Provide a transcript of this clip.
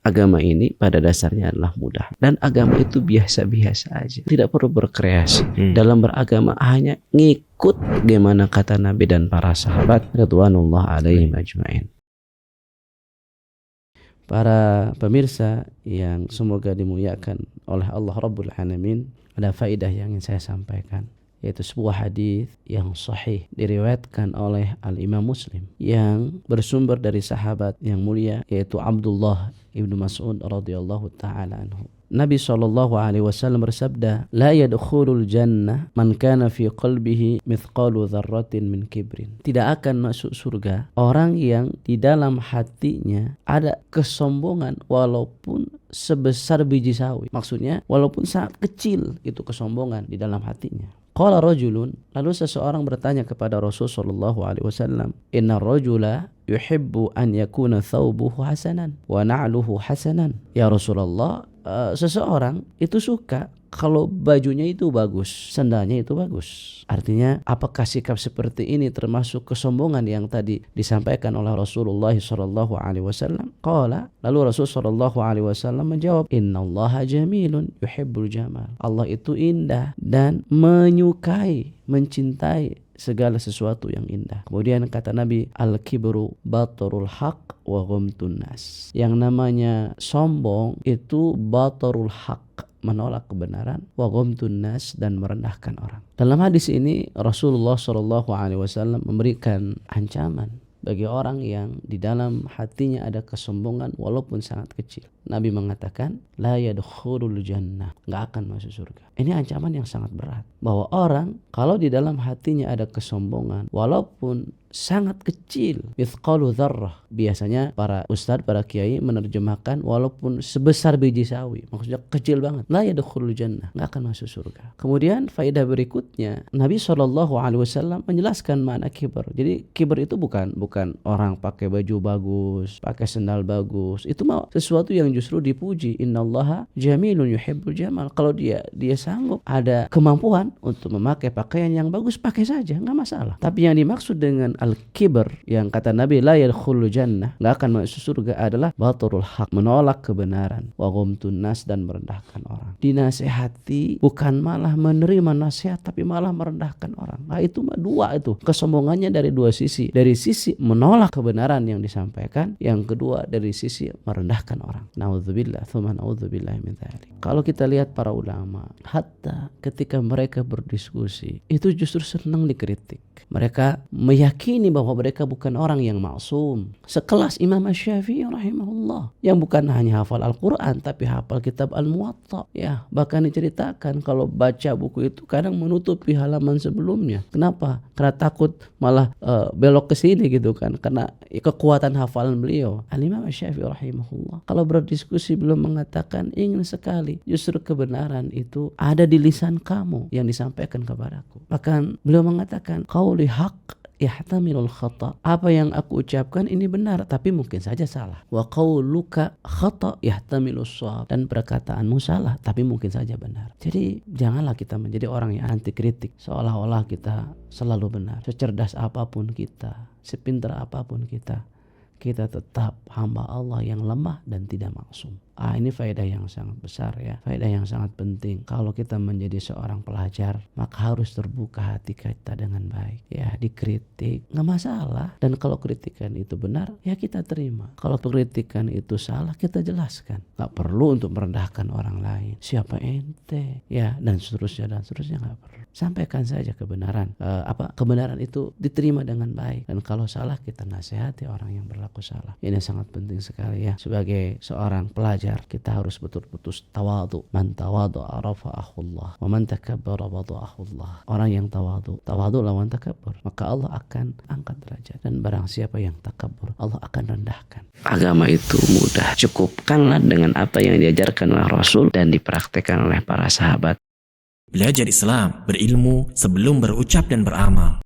agama ini pada dasarnya adalah mudah. Dan agama itu biasa-biasa aja. Tidak perlu berkreasi. Dalam beragama hanya ngikut gimana kata Nabi dan para sahabat radhiyallahu alaihim ajmain. Para pemirsa yang semoga dimuliakan oleh Allah Rabbul Alamin, ada faedah yang ingin saya sampaikan, yaitu sebuah hadis yang sahih diriwayatkan oleh Al-Imam Muslim yang bersumber dari sahabat yang mulia, yaitu Abdullah ibnu Mas'ud radhiyallahu ta'ala anhu. Nabi SAW bersabda, la yadkhulul jannah man kana fi qalbihi mithqalu dzarratin min kibrin. Tidak akan masuk surga orang yang di dalam hatinya ada kesombongan walaupun sebesar biji sawi. Maksudnya walaupun sangat kecil itu kesombongan di dalam hatinya. Qala rajulun, lalu seseorang bertanya kepada Rasulullah SAW, inna rajula yuhibbu an yakuna thawbuhu hasanan wa na'luhu hasanan. Ya Rasulullah, seseorang itu suka kalau bajunya itu bagus, sandalnya itu bagus. Artinya, apakah sikap seperti ini termasuk kesombongan yang tadi disampaikan oleh Rasulullah SAW? Qala, lalu Rasulullah SAW menjawab, innallaha jamilun yuhibbul jamal. Allah itu indah dan menyukai, mencintai segala sesuatu yang indah. Kemudian kata Nabi, al-kibru batarul haq wa ghamtun nas. Yang namanya sombong itu batarul haq, menolak kebenaran, wa ghamtun nas, dan merendahkan orang. Dalam hadis ini Rasulullah SAW memberikan ancaman bagi orang yang di dalam hatinya ada kesombongan walaupun sangat kecil. Nabi mengatakan, la yadkhulul jannah, enggak akan masuk surga. Ini ancaman yang sangat berat, bahwa orang kalau di dalam hatinya ada kesombongan walaupun sangat kecil, mithqalu dzarrah. Biasanya para ustadz, para kiai menerjemahkan walaupun sebesar biji sawi, maksudnya kecil banget. La yadkhulul jannah, enggak akan masuk surga. Kemudian faedah berikutnya, Nabi SAW menjelaskan makna kibar. Jadi kibar itu bukan orang pakai baju bagus, pakai sendal bagus. Itu mah sesuatu yang justru dipuji. Innallaha jamilun yuhibbul jamal. Kalau dia sanggup, ada kemampuan untuk memakai pakaian yang bagus, pakai saja, enggak masalah. Tapi yang dimaksud dengan al-kibar yang kata Nabi la yadkhulul jannah, enggak akan masuk surga, adalah batarul haq, menolak kebenaran, wa ghamtun nas, dan merendahkan orang. Dinasihati bukan malah menerima nasihat, tapi malah merendahkan orang. Nah, itu mah dua, itu kesombongannya dari dua sisi. Dari sisi menolak kebenaran yang disampaikan, yang kedua dari sisi merendahkan orang. Na'udzubillah, tsumma na'udzubillah min dzalik. Kalau kita lihat para ulama, hatta ketika mereka berdiskusi, itu justru senang dikritik. Mereka meyakini bahwa mereka bukan orang yang maksum. Sekelas Imam Asy-Syafi'i rahimahullah, yang bukan hanya hafal Al-Quran, tapi hafal kitab Al-Muwatta. Ya, bahkan diceritakan kalau baca buku itu kadang menutupi halaman sebelumnya. Kenapa? Karena takut malah belok ke sini gitu kan, karena kekuatan hafalan beliau. Al-Imam Asy-Syafi'i rahimahullah kalau berdiskusi belum mengatakan, ingin sekali justru kebenaran itu ada di lisan kamu yang disampaikan kepadaku. Bahkan beliau mengatakan, qauli haq yahtamilul khata. Apa yang aku ucapkan ini benar, tapi mungkin saja salah. Wa qauluka khata yahtamilus shawab. Dan perkataanmu salah, tapi mungkin saja benar. Jadi janganlah kita menjadi orang yang anti kritik, seolah-olah kita selalu benar. Secerdas apapun kita, sepintar apapun kita tetap hamba Allah yang lemah dan tidak maksum. Ini faedah yang sangat besar ya, faedah yang sangat penting. Kalau kita menjadi seorang pelajar, maka harus terbuka hati kita dengan baik. Ya, dikritik nggak masalah, dan kalau kritikan itu benar, ya kita terima. Kalau kritikan itu salah, kita jelaskan. Nggak perlu untuk merendahkan orang lain. Siapa ente? Ya, dan seterusnya nggak perlu. Sampaikan saja kebenaran. Kebenaran itu diterima dengan baik, dan kalau salah kita nasihati orang yang berlaku salah. Ini sangat penting sekali ya. Sebagai seorang pelajar, kita harus betul-betul tawadhu. Man tawadhu'a rafa'ahullah, wa man takabbara wada'ahullah. Orang yang tawadhu lawan takabbur, maka Allah akan angkat derajat, dan barang siapa yang takabbur, Allah akan rendahkan. Agama itu mudah, cukupkanlah dengan apa yang diajarkan oleh Rasul dan dipraktikkan oleh para sahabat. Belajar Islam, berilmu sebelum berucap dan beramal.